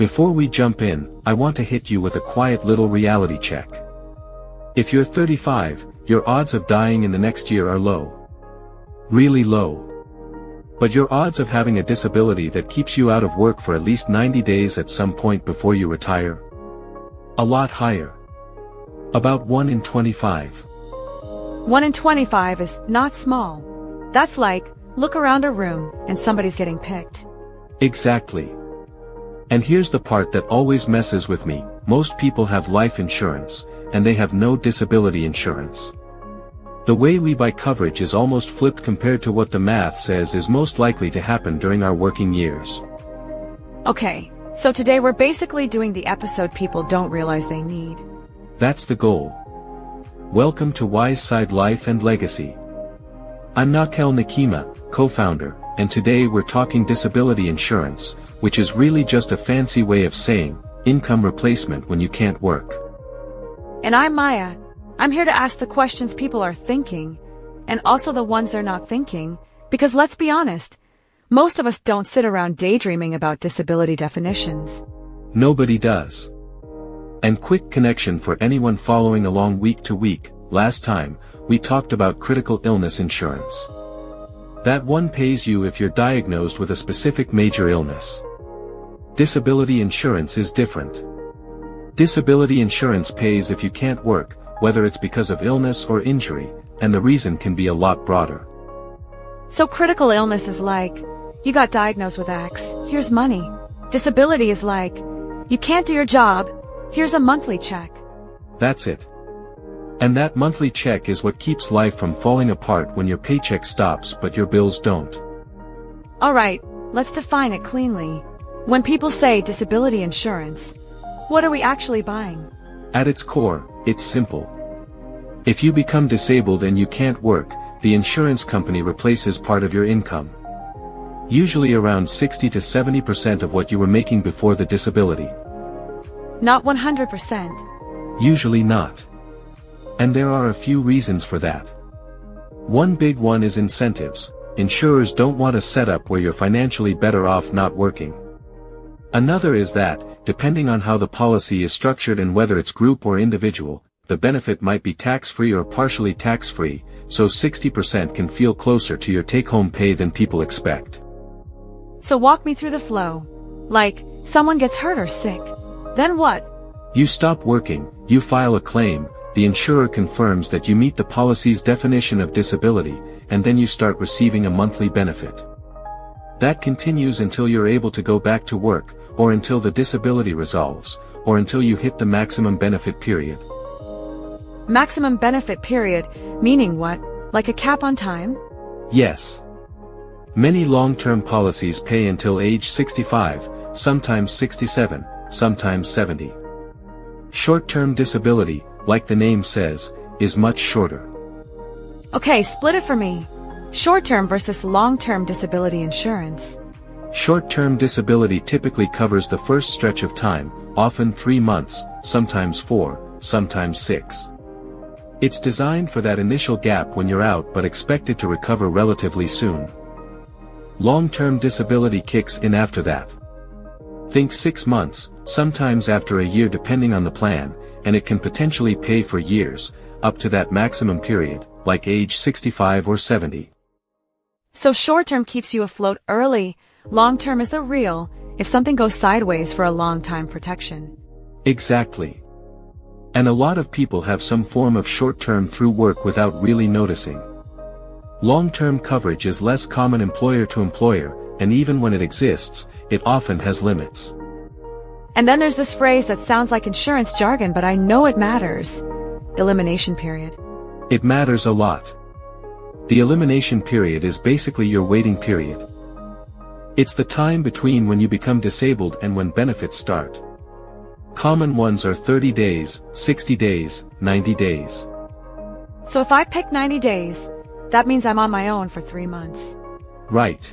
Before we jump in, I want to hit you with a quiet little reality check. If you're 35, your odds of dying in the next year are low. Really low. But your odds of having a disability that keeps you out of work for at least 90 days at some point before you retire? A lot higher. About 1 in 25. 1 in 25 is not small. That's like, look around a room and somebody's getting picked. Exactly. And here's the part that always messes with me: most people have life insurance, and they have no disability insurance. The way we buy coverage is almost flipped compared to what the math says is most likely to happen during our working years. Okay, so today we're basically doing the episode people don't realize they need. That's the goal. Welcome to Wiseside Life and Legacy. I'm Nakel Nakima, co-founder, and today we're talking disability insurance, which is really just a fancy way of saying income replacement when you can't work. And I'm Maya. I'm here to ask the questions people are thinking, and also the ones they're not thinking, because let's be honest, most of us don't sit around daydreaming about disability definitions. Nobody does. And quick connection for anyone following along week to week: last time, we talked about critical illness insurance. That one pays you if you're diagnosed with a specific major illness. Disability insurance is different. Disability insurance pays if you can't work, whether it's because of illness or injury, and the reason can be a lot broader. So critical illness is like, you got diagnosed with X, here's money. Disability is like, you can't do your job, here's a monthly check. That's it. And that monthly check is what keeps life from falling apart when your paycheck stops but your bills don't. Alright, let's define it cleanly. When people say disability insurance, what are we actually buying? At its core, it's simple. If you become disabled and you can't work, the insurance company replaces part of your income. Usually around 60 to 70% of what you were making before the disability. Not 100%. Usually not. And there are a few reasons for that. One big one is incentives. Insurers don't want a setup where you're financially better off not working. Another is that, depending on how the policy is structured and whether it's group or individual, the benefit might be tax-free or partially tax-free, so 60% can feel closer to your take-home pay than people expect. So walk me through the flow. Like, someone gets hurt or sick. Then what? You stop working, you file a claim, the insurer confirms that you meet the policy's definition of disability, and then you start receiving a monthly benefit. That continues until you're able to go back to work, or until the disability resolves, or until you hit the maximum benefit period. Maximum benefit period, meaning what? Like a cap on time? Yes. Many long-term policies pay until age 65, sometimes 67, sometimes 70. Short-term disability, like the name says, is much shorter. Okay, split it for me. Short-term versus long-term disability insurance. Short-term disability typically covers the first stretch of time, often 3 months, sometimes 4, sometimes 6. It's designed for that initial gap when you're out but expected to recover relatively soon. Long-term disability kicks in after that. Think 6 months, sometimes after a year depending on the plan, and it can potentially pay for years, up to that maximum period, like age 65 or 70. So short-term keeps you afloat early, long-term is the real, if something goes sideways for a long-time protection. Exactly. And a lot of people have some form of short-term through work without really noticing. Long-term coverage is less common employer to employer, and even when it exists, it often has limits. And then there's this phrase that sounds like insurance jargon, but I know it matters. Elimination period. It matters a lot. The elimination period is basically your waiting period. It's the time between when you become disabled and when benefits start. Common ones are 30 days, 60 days, 90 days. So if I pick 90 days, that means I'm on my own for 3 months. Right.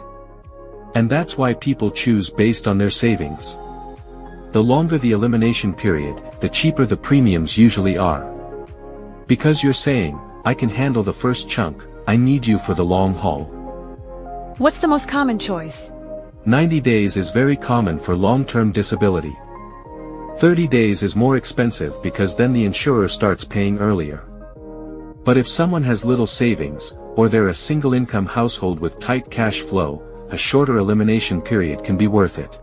And that's why people choose based on their savings. The longer the elimination period, the cheaper the premiums usually are. Because you're saying, I can handle the first chunk, I need you for the long haul. What's the most common choice? 90 days is very common for long-term disability. 30 days is more expensive because then the insurer starts paying earlier. But if someone has little savings, or they're a single-income household with tight cash flow, a shorter elimination period can be worth it.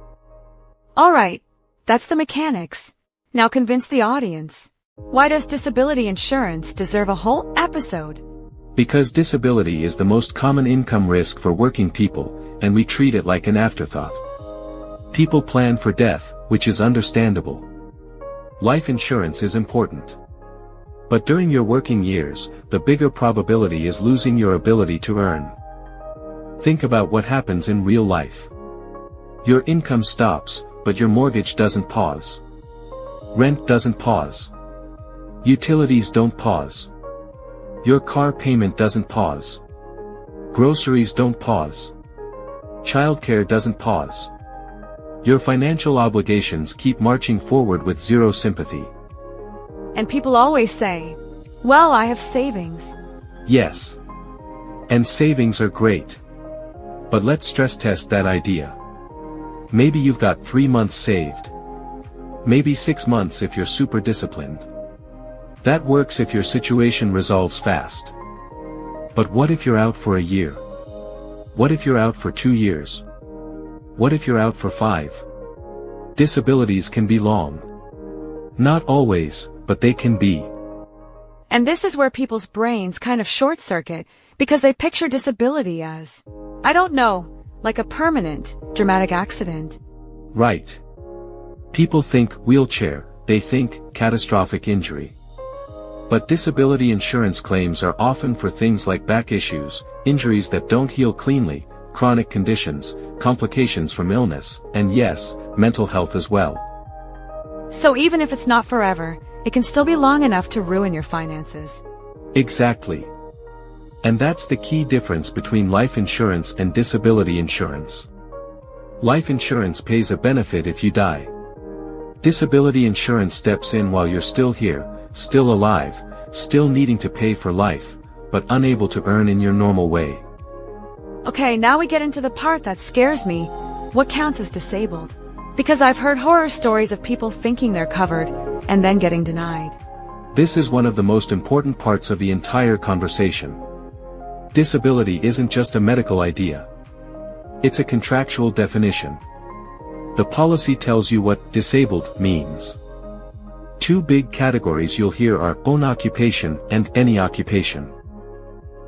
Alright, that's the mechanics. Now convince the audience. Why does disability insurance deserve a whole episode? Because disability is the most common income risk for working people, and we treat it like an afterthought. People plan for death, which is understandable. Life insurance is important. But during your working years, the bigger probability is losing your ability to earn. Think about what happens in real life. Your income stops, but your mortgage doesn't pause. Rent doesn't pause. Utilities don't pause. Your car payment doesn't pause. Groceries don't pause. Childcare doesn't pause. Your financial obligations keep marching forward with zero sympathy. And people always say, well, I have savings. Yes. And savings are great. But let's stress test that idea. Maybe you've got 3 months saved. Maybe 6 months if you're super disciplined. That works if your situation resolves fast. But what if you're out for a year? What if you're out for 2 years? What if you're out for 5? Disabilities can be long. Not always, but they can be. And this is where people's brains kind of short-circuit, because they picture disability as, I don't know, like a permanent, dramatic accident. Right. People think wheelchair, they think catastrophic injury. But disability insurance claims are often for things like back issues, injuries that don't heal cleanly, chronic conditions, complications from illness, and yes, mental health as well. So even if it's not forever, it can still be long enough to ruin your finances. Exactly. And that's the key difference between life insurance and disability insurance. Life insurance pays a benefit if you die. Disability insurance steps in while you're still here, still alive, still needing to pay for life, but unable to earn in your normal way. Okay, now we get into the part that scares me. What counts as disabled? Because I've heard horror stories of people thinking they're covered, and then getting denied. This is one of the most important parts of the entire conversation. Disability isn't just a medical idea. It's a contractual definition. The policy tells you what disabled means. 2 big categories you'll hear are own occupation and any occupation.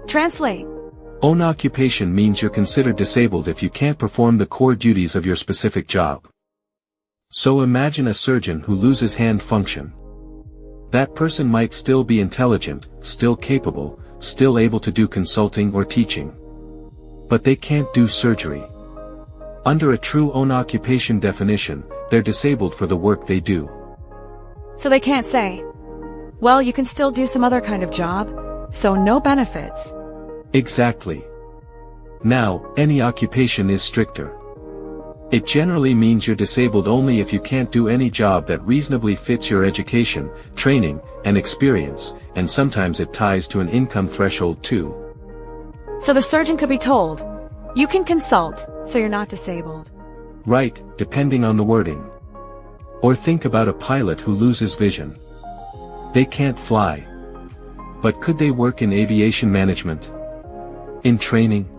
Translate. Own occupation means you're considered disabled if you can't perform the core duties of your specific job. So imagine a surgeon who loses hand function. That person might still be intelligent, still capable, still able to do consulting or teaching. But they can't do surgery. Under a true own occupation definition, they're disabled for the work they do. So they can't say, well, you can still do some other kind of job, so no benefits. Exactly. Now, any occupation is stricter. It generally means you're disabled only if you can't do any job that reasonably fits your education, training, and experience, and sometimes it ties to an income threshold too. So the surgeon could be told, you can consult, so you're not disabled. Right, depending on the wording. Or think about a pilot who loses vision. They can't fly. But could they work in aviation management? In training?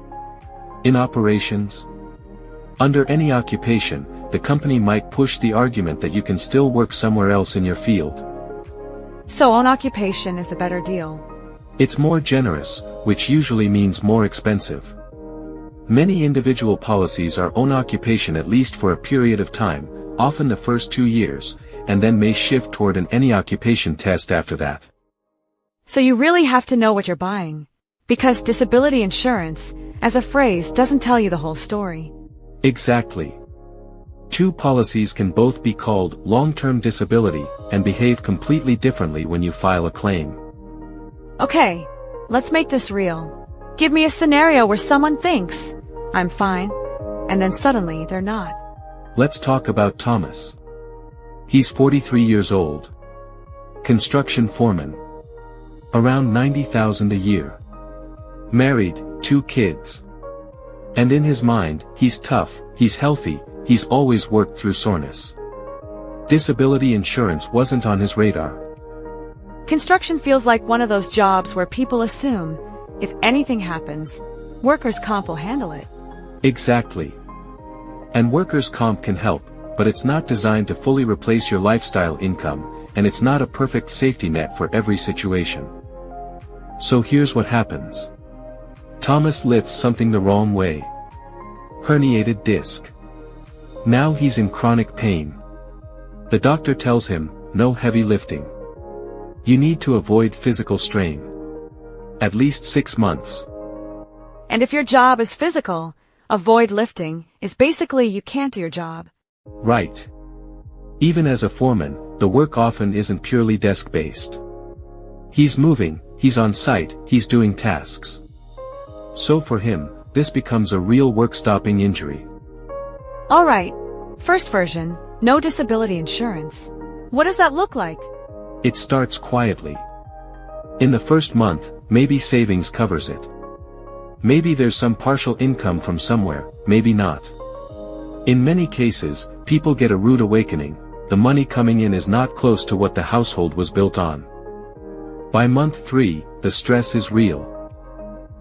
In operations? Under any occupation, the company might push the argument that you can still work somewhere else in your field. So own occupation is the better deal. It's more generous, which usually means more expensive. Many individual policies are own occupation at least for a period of time, often the first 2 years, and then may shift toward an any occupation test after that. So you really have to know what you're buying. Because disability insurance, as a phrase, doesn't tell you the whole story. Exactly. 2 policies can both be called long-term disability, and behave completely differently when you file a claim. Okay, let's make this real. Give me a scenario where someone thinks, I'm fine, and then suddenly they're not. Let's talk about Thomas. He's 43 years old. Construction foreman. Around $90,000 a year. Married, 2 kids. And in his mind, he's tough, he's healthy, he's always worked through soreness. Disability insurance wasn't on his radar. Construction feels like one of those jobs where people assume, if anything happens, workers' comp will handle it. Exactly. And workers' comp can help, but it's not designed to fully replace your lifestyle income, and it's not a perfect safety net for every situation. So here's what happens. Thomas lifts something the wrong way. Herniated disc. Now he's in chronic pain. The doctor tells him, no heavy lifting. You need to avoid physical strain. At least 6 months. And if your job is physical, avoid lifting is basically you can't do your job. Right. Even as a foreman, the work often isn't purely desk-based. He's moving, he's on site, he's doing tasks. So for him, this becomes a real work-stopping injury. Alright, first version, no disability insurance. What does that look like? It starts quietly. In the first month, maybe savings covers it. Maybe there's some partial income from somewhere, maybe not. In many cases, people get a rude awakening. The money coming in is not close to what the household was built on. By month 3, the stress is real.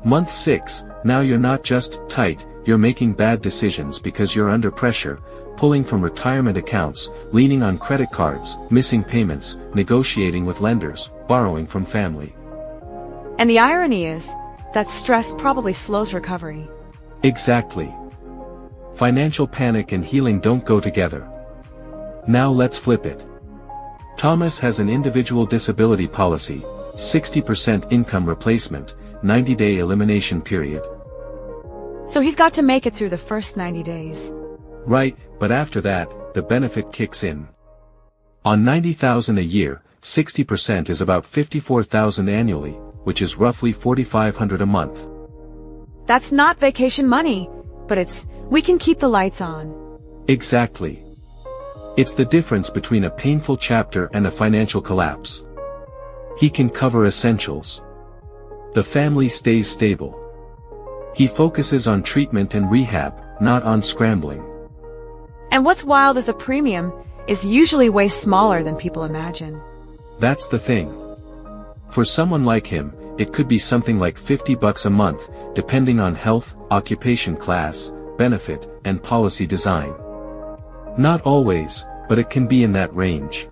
Month 6, now you're not just tight, you're making bad decisions because you're under pressure, pulling from retirement accounts, leaning on credit cards, missing payments, negotiating with lenders, borrowing from family. And the irony is, that stress probably slows recovery. Exactly. Financial panic and healing don't go together. Now let's flip it. Thomas has an individual disability policy, 60% income replacement, 90-day elimination period. So he's got to make it through the first 90 days. Right, but after that, the benefit kicks in. On $90,000 a year, 60% is about $54,000 annually, which is roughly $4,500 a month. That's not vacation money, but it's, we can keep the lights on. Exactly. It's the difference between a painful chapter and a financial collapse. He can cover essentials. The family stays stable. He focuses on treatment and rehab, not on scrambling. And what's wild is the premium is usually way smaller than people imagine. That's the thing. For someone like him, it could be something like $50 a month, depending on health, occupation class, benefit, and policy design. Not always, but it can be in that range.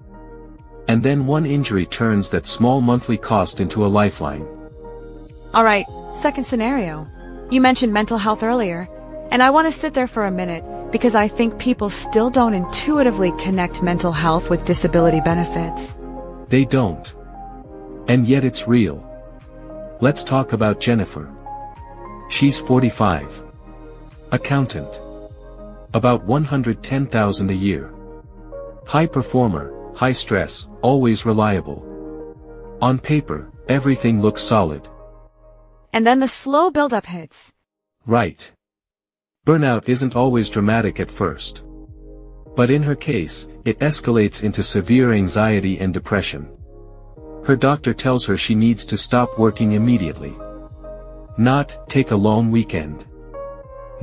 And then one injury turns that small monthly cost into a lifeline. Alright, second scenario. You mentioned mental health earlier, and I want to sit there for a minute because I think people still don't intuitively connect mental health with disability benefits. They don't. And yet it's real. Let's talk about Jennifer. She's 45. Accountant. About $110,000 a year. High performer, high stress, always reliable. On paper, everything looks solid. And then the slow build-up hits. Right. Burnout isn't always dramatic at first. But in her case, it escalates into severe anxiety and depression. Her doctor tells her she needs to stop working immediately. Not take a long weekend.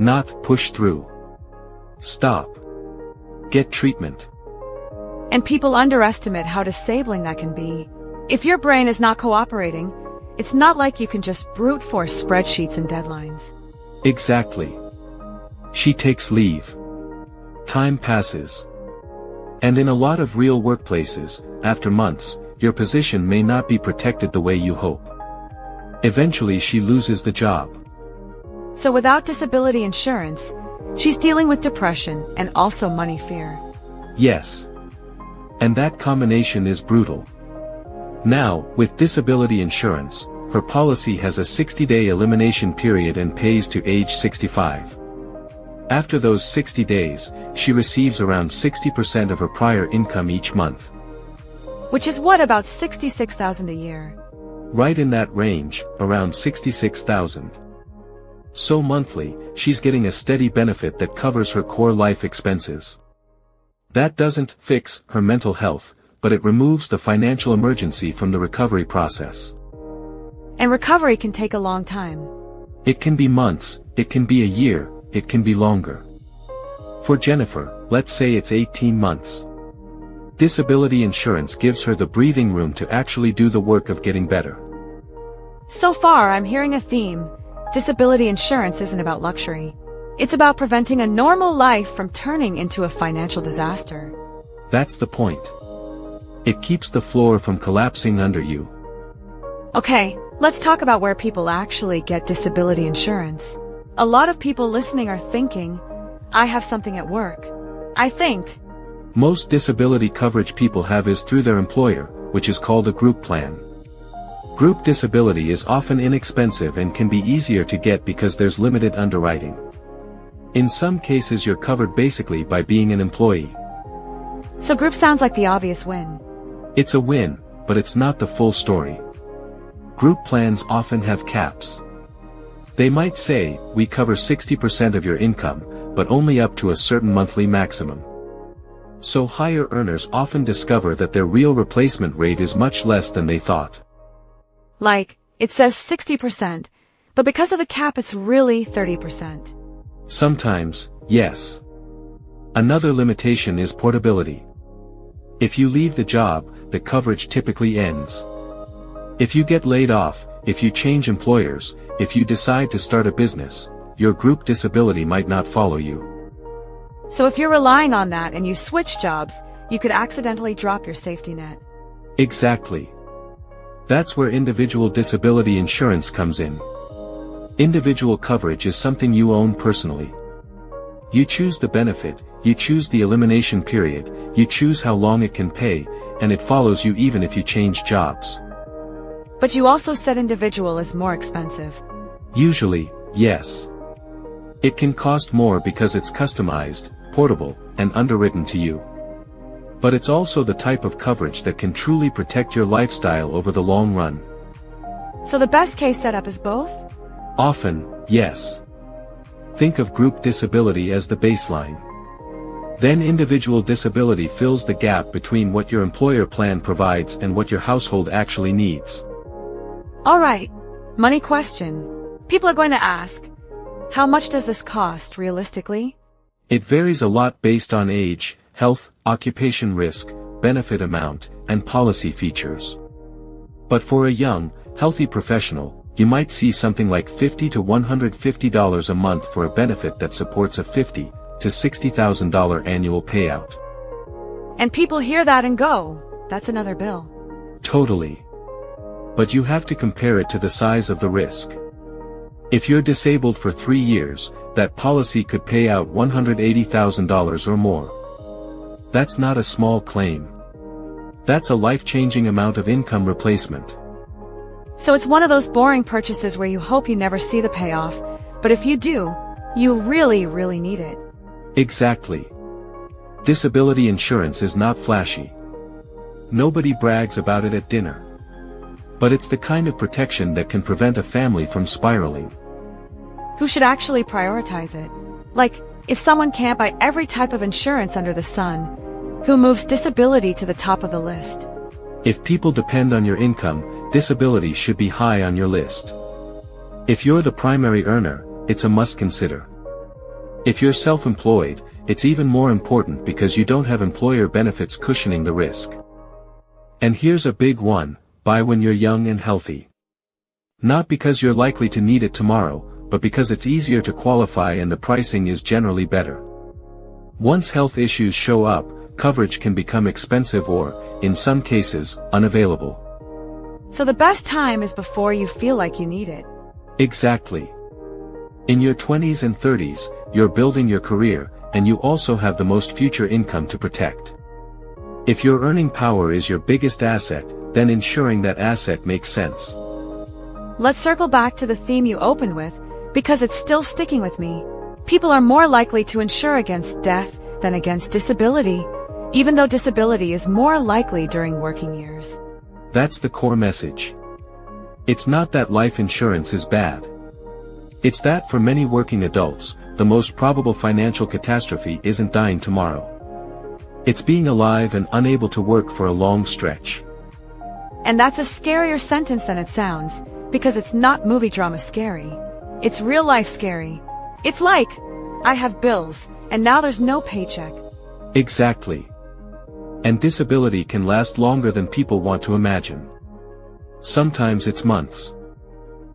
Not push through. Stop. Get treatment. And people underestimate how disabling that can be. If your brain is not cooperating, it's not like you can just brute force spreadsheets and deadlines. Exactly. She takes leave. Time passes. And in a lot of real workplaces, after months, your position may not be protected the way you hope. Eventually she loses the job. So without disability insurance, she's dealing with depression and also money fear. Yes. And that combination is brutal. Now, with disability insurance, her policy has a 60-day elimination period and pays to age 65. After those 60 days, she receives around 60% of her prior income each month. Which is what, about $66,000 a year? Right in that range, around $66,000. So monthly, she's getting a steady benefit that covers her core life expenses. That doesn't fix her mental health, but it removes the financial emergency from the recovery process. And recovery can take a long time. It can be months, it can be a year, it can be longer. For Jennifer, let's say it's 18 months. Disability insurance gives her the breathing room to actually do the work of getting better. So far, I'm hearing a theme. Disability insurance isn't about luxury. It's about preventing a normal life from turning into a financial disaster. That's the point. It keeps the floor from collapsing under you. Okay, let's talk about where people actually get disability insurance. A lot of people listening are thinking, I have something at work. I think. Most disability coverage people have is through their employer, which is called a group plan. Group disability is often inexpensive and can be easier to get because there's limited underwriting. In some cases you're covered basically by being an employee. So group sounds like the obvious win. It's a win, but it's not the full story. Group plans often have caps. They might say, we cover 60% of your income, but only up to a certain monthly maximum. So higher earners often discover that their real replacement rate is much less than they thought. Like, it says 60%, but because of the cap it's really 30%. Sometimes, yes. Another limitation is portability. If you leave the job, the coverage typically ends. If you get laid off, if you change employers, if you decide to start a business, your group disability might not follow you. So if you're relying on that and you switch jobs, you could accidentally drop your safety net. Exactly. That's where individual disability insurance comes in. Individual coverage is something you own personally. You choose the benefit, you choose the elimination period, you choose how long it can pay, and it follows you even if you change jobs. But you also said individual is more expensive. Usually, yes. It can cost more because it's customized, portable, and underwritten to you. But it's also the type of coverage that can truly protect your lifestyle over the long run. So the best case setup is both? Often, yes. Think of group disability as the baseline. Then individual disability fills the gap between what your employer plan provides and what your household actually needs. Alright, money question. People are going to ask, how much does this cost realistically? It varies a lot based on age, health, occupation risk, benefit amount, and policy features. But for a young, healthy professional, you might see something like $50 to $150 a month for a benefit that supports a $50,000 to $60,000 annual payout. And people hear that and go, that's another bill. Totally. But you have to compare it to the size of the risk. If you're disabled for 3 years, that policy could pay out $180,000 or more. That's not a small claim. That's a life-changing amount of income replacement. So it's one of those boring purchases where you hope you never see the payoff, but if you do, you really, really need it. Exactly. Disability insurance is not flashy. Nobody brags about it at dinner. But it's the kind of protection that can prevent a family from spiraling. Who should actually prioritize it? Like, if someone can't buy every type of insurance under the sun, who moves disability to the top of the list? If people depend on your income, disability should be high on your list. If you're the primary earner, it's a must consider. If you're self-employed, it's even more important because you don't have employer benefits cushioning the risk. And here's a big one, buy when you're young and healthy. Not because you're likely to need it tomorrow, but because it's easier to qualify and the pricing is generally better. Once health issues show up, coverage can become expensive or, in some cases, unavailable. So the best time is before you feel like you need it. Exactly. In your 20s and 30s, you're building your career, and you also have the most future income to protect. If your earning power is your biggest asset, then insuring that asset makes sense. Let's circle back to the theme you opened with, because it's still sticking with me. People are more likely to insure against death than against disability, even though disability is more likely during working years. That's the core message. It's not that life insurance is bad. It's that for many working adults, the most probable financial catastrophe isn't dying tomorrow. It's being alive and unable to work for a long stretch. And that's a scarier sentence than it sounds, because it's not movie drama scary. It's real life scary. It's like, I have bills, and now there's no paycheck. Exactly. And disability can last longer than people want to imagine. Sometimes it's months.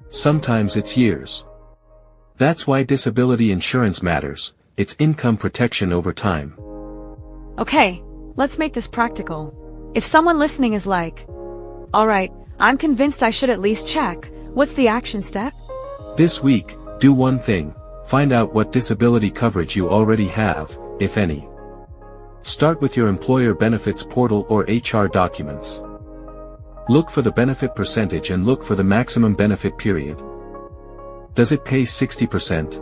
Sometimes it's years. That's why disability insurance matters. It's income protection over time. Okay, let's make this practical. If someone listening is like, alright, I'm convinced I should at least check, what's the action step? This week, do one thing. Find out what disability coverage you already have, if any. Start with your employer benefits portal or HR documents. Look for the benefit percentage and look for the maximum benefit period. Does it pay 60%?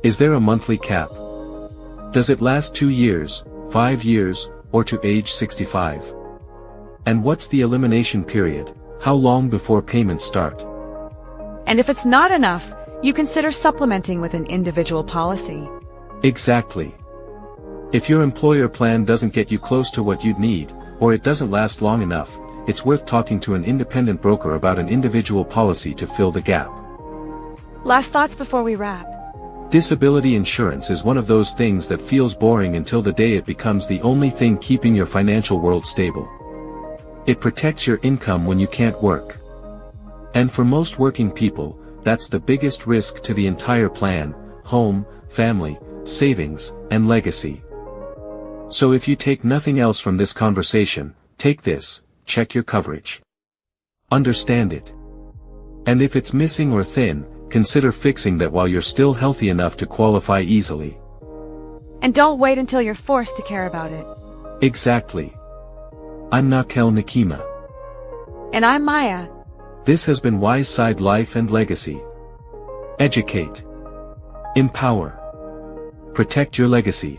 Is there a monthly cap? Does it last 2 years, 5 years, or to age 65? And what's the elimination period? How long before payments start? And if it's not enough, you consider supplementing with an individual policy. Exactly. If your employer plan doesn't get you close to what you'd need, or it doesn't last long enough, it's worth talking to an independent broker about an individual policy to fill the gap. Last thoughts before we wrap. Disability insurance is one of those things that feels boring until the day it becomes the only thing keeping your financial world stable. It protects your income when you can't work. And for most working people, that's the biggest risk to the entire plan: home, family, savings, and legacy. So if you take nothing else from this conversation, take this: check your coverage. Understand it. And if it's missing or thin, consider fixing that while you're still healthy enough to qualify easily. And don't wait until you're forced to care about it. Exactly. I'm Nakel Nakima. And I'm Maya. This has been Wiseside Life and Legacy. Educate. Empower. Protect your legacy.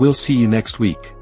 We'll see you next week.